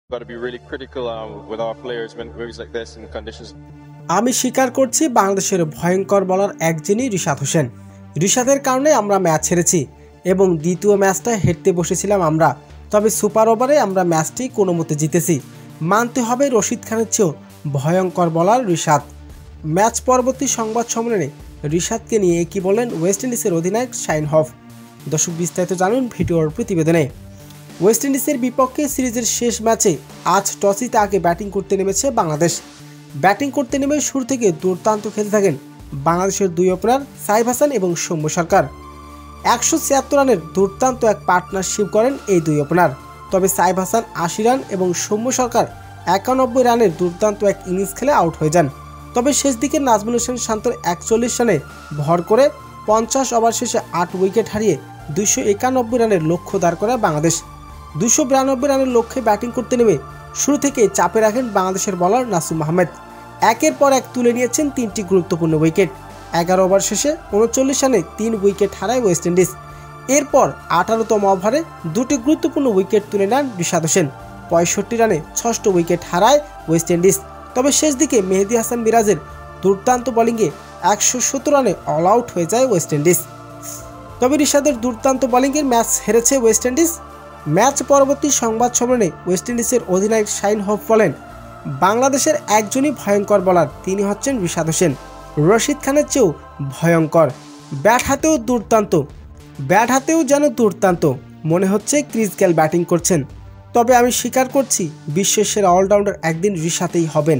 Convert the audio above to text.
got to be really critical with our players when moves like this and conditions. আমি স্বীকার করছি বাংলাদেশের ভয়ঙ্কর বলার একজনই রিশাদ হোসেন। রিশাদের কারণে আমরা ম্যাচ হেরেছি এবং দ্বিতীয় ম্যাচটা হেরতে বসেছিলাম আমরা, তবে সুপার ওভারে আমরা ম্যাচটি কোনো মতে জিতেছি। মানতে হবে রশিদ খানের চেয়েও ভয়ঙ্কর বলার রিশাদ। ম্যাচ পরবর্তী সংবাদ সম্মেলনে রিশাদকে নিয়ে কি বলেন ওয়েস্ট ইন্ডিজের অধিনায়ক শাইন হফ। দর্শক বিস্তারিত জানুন ভিডিওর প্রতিবেদনে। ওয়েস্ট ইন্ডিজের বিপক্ষে সিরিজের শেষ ম্যাচে আজ টস জিতে আগে ব্যাটিং করতে নেমেছে বাংলাদেশ। ব্যাটিং করতে নেমে শুরু থেকে দুর্দান্ত খেলতে থাকেন বাংলাদেশের দুই ওপেনার সাইফ হাসান এবং সৌম্য সরকার। 176 রানের দুর্দান্ত এক পার্টনারশিপ করেন এই দুই ওপেনার। তবে সাইফ হাসান 80 রান এবং সৌম্য সরকার 91 রানের দুর্দান্ত এক ইনিংস খেলে আউট হয়ে যান। তবে শেষ দিকে নাজমুল হোসেন শান্তর 41 রানে ভর করে 50 ওভার শেষে 8 উইকেট হারিয়ে 291 রানের লক্ষ্য দাঁড় করায় বাংলাদেশ। 292 রানের লক্ষ্যে ব্যাটিং করতে নেমে শুরু থেকে চাপে রাখেন বাংলাদেশের বোলার নাসুম আহমেদ। একের পর এক তুলে নিয়েছেন 3টি গুরুত্বপূর্ণ উইকেট। 11 ওভার শেষে 39 রানে 3 উইকেট হারায় ওয়েস্ট ইন্ডিজ। এরপর 18তম ওভারে 2টি গুরুত্বপূর্ণ উইকেট তুলে নেন রিশাদ হোসেন। 65 রানে 6ষ্ট উইকেট হারায় ওয়েস্ট ইন্ডিজ। তবে শেষ দিকে মেহেদী হাসান মিরাজের দুর্দান্ত বোলিংয়ে 117 রানে অল আউট হয়ে যায় ওয়েস্ট ইন্ডিজ। তবে রিশাদের দুর্দান্ত বোলিংয়ের ম্যাচ হেরেছে ওয়েস্ট ইন্ডিজ। ম্যাচ পরবর্তী সংবাদ সম্মেলনে ওয়েস্ট ইন্ডিজের অধিনায়ক শাইন হফ বলেন, বাংলাদেশের একজনই ভয়ঙ্কর বলার, তিনি হচ্ছেন রিশাদ হোসেন। রশিদ খানের চেয়েও ভয়ঙ্কর। ব্যাট হাতেও যেন দুর্দান্ত, মনে হচ্ছে ক্রিস গেল ব্যাটিং করছেন। তবে আমি স্বীকার করছি বিশ্বের সেরা অলরাউন্ডার একদিন রিশাদেই হবেন।